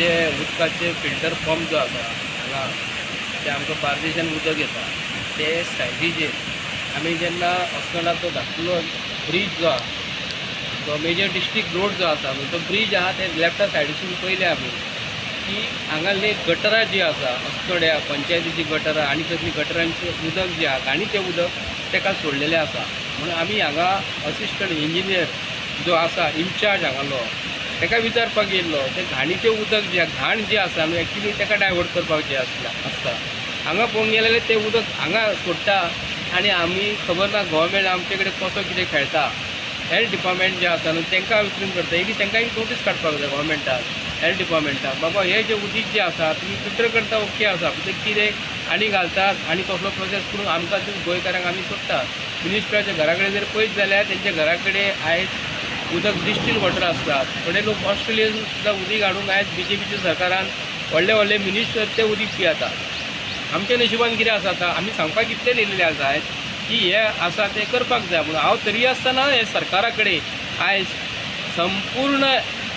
जे उदकाचे filter pump जो आसा हांगा ते आमकां बार्देशान उदक येता ते सायडीचेर आमी जेन्ना अस्नोडा तो धाकटुलो ब्रीज जो आसा तो मेजर डिस्ट्रिक्ट रोड जो आसा तो ब्रीज आहा ते लेफ्टा सायडीसून पयले आमी की हांगासले गटरां जी आसा अस्नोड्या पंचायतीची गटरां आनी कसली गटरांचें उदक जें आहा घाणी तें उदक तेका सोडलेलें आसा म्हणून आमी हांगा असिस्टंट इंजिनियर जो आसा इन्चार्ज हांगालो तेका विचारपाक येयल्लो ते घाणीचें उदक जें घाण जी आसा न्हू एक्चुली तेका डायवर्ट करपाक जें आसता हांगा पळोवंक गेल्यार तें उदक हांगा सोडटा आनी आमी खबर ना गव्हर्मेंट आमचे कडेन कसो कितें खेळटा हेल्थ डिपार्टमेंट जे आसा न्हू तांकां विचारून करता एक तांकां एक नोटीस काडपाक जाय गव्हर्मेंटाक हेल्थ डिपार्टमेंटाक बाबा हे जे उदीक जे आसा तुमी फिल्टर करता ओके आसा पूण ते कितें आनी घालतात आनी कसलो प्रोसेस करून आमकां गोंयकारांक आमी सोडटात मिनिस्टराच्या घरा कडेन जर पळयत जाल्यार तेंच्या घरा कडेन आयज उदक डिस्टील वॉटर आसतात थोडे लोक ऑस्ट्रेलियन सुद्दां उदीक हाडूंक आयज BJPच्या सरकारान व्हडले व्हडले मिनिस्टर ते उदीक पियेतात आमच्या नशिबान कितें आसा आतां आमी सांगपाक इतलें लिहिलेलें आसा आयज की हे आसा तें करपाक जाय म्हणून हांव तरी आसतना हे सरकारा कडेन आयज संपूर्ण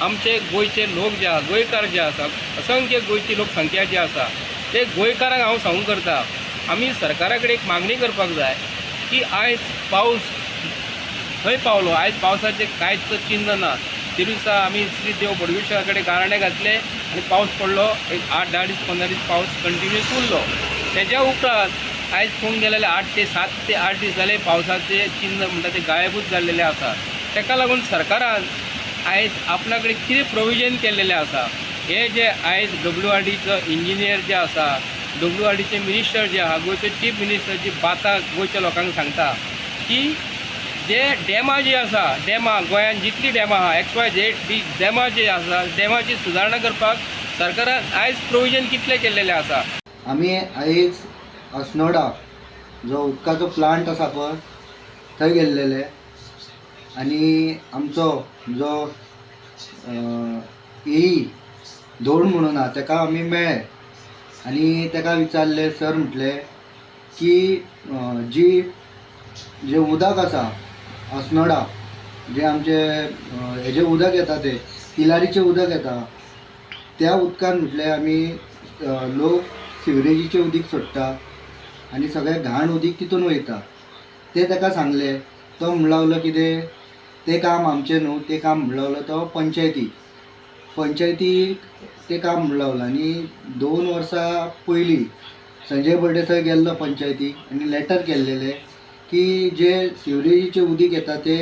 आमचे गोंयचे लोक जे आसा गोंयकार जे आसा असंख्य गोंयची लोकसंख्या जी आसा ते गोंयकारांक हांव सांगूंक करता आमी सरकारा कडेन एक मागणी करपाक जाय की आयज पावस खंय पावलो आयज पावसाचें कांयच चिन्ह ना दिवसा आमी श्री देव बोडगेश्वरा कडेन गाराणे घातले आनी पावस पडलो एक 8-10 दीस 15 दीस पावस कंटिन्यूस उरलो तेज्या उपरांत आयज पळोवंक गेले जाल्यार 7 ते 8 दीस जाले पावसाचे चिन्ह म्हणटा ते गायबूच जाल्लेले आसा तेका लागून सरकारान आयज आपणा कडेन कितें प्रोविजन केल्लेलें आसा हे जे आयज WRDचो इंजिनियर जे आसा WRDचे मिनिस्टर जे आहा गोंयचे चीफ मिनिस्टर जी बाता गोंयच्या लोकांक सांगता की जे डॅमां जी आसा डॅमां गोंयांत जितली डॅमां आहा XYZ डॅमां जी आसा डॅमाची सुदारणा करपाक सरकारान आयज प्रोविजन कितले केल्लेले आसा आमी आयज अस्नोडा जो उदकाचो प्लांट आसा पळय थंय गेल्लेले आनी आमचो जो धोंड म्हणून आहा तेका आमी मेळ्ळे आनी तेका विचारले सर म्हटले की जे उदक आसा अस्नोडा जे आमचे हेजे उदक येता ते तिलारीचे उदक येता त्या उदकान म्हटले आमी लोक सिवरेजीचे उदीक सोडटा आनी सगळें घाण उदीक तितून वयता ते ताका सांगले तो म्हणूंक लागलो कितें तें काम आमचें न्हू तें काम म्हणूंक लागलो तो पंचायतीक तें काम म्हणूंक लागलो आनी 2 वर्सां पयलीं संजय बर्डे थंय गेल्लो पंचायतीक आनी लॅटर केल्लेले की जे सिवरेजीचे उदीक येता ते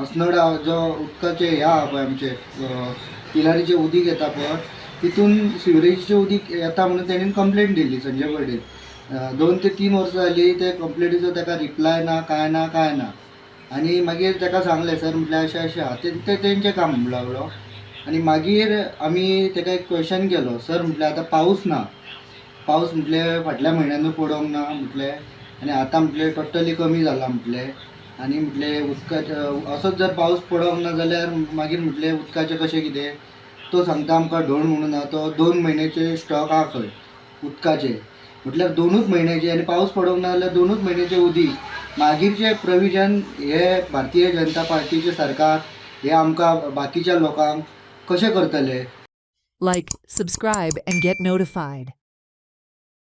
अस्नोडा जो उदकाचे ह्या आहा पळय आमचे तिलारीचे उदीक येता पळय तितून सिवरेजीचे उदीक येता म्हणून तेणेन कंप्लेंट दिल्ली संजय बर्डे 2 ते 3 वर्सां जालीं ते कंप्लेंटीचो ताका रिप्लाय ना कांय ना आनी मागीर ताका सांगलें सर म्हटल्यार अशें आहा ते तेंचें काम म्हणूंक लागलो आनी मागीर आमी ताका एक क्वेश्चन केलो सर म्हटल्यार आतां पावस म्हटले फाटल्या म्हयन्यानूय पडोंक ना म्हटले आनी आतां म्हटले टोटली कमी जाला म्हटले आनी म्हटले उदकाचे असोच जर पावस पडोंक ना जाल्यार मागीर म्हटले उदकाचें कशें कितें तो सांगता आमकां ढोण म्हणून आहा तो 2 म्हयन्याचे स्टॉक आहा खंय उदकाचे म्हटल्यार 2च म्हयन्याचे आनी पावस पडोंक ना जाल्यार 2च म्हयन्याचे उदीक मागीरचे प्रोविजन हे भारतीय जनता पार्टीचे सरकार हे आमकां बाकीच्या लोकांक कशें करतले Like, subscribe, and get notified.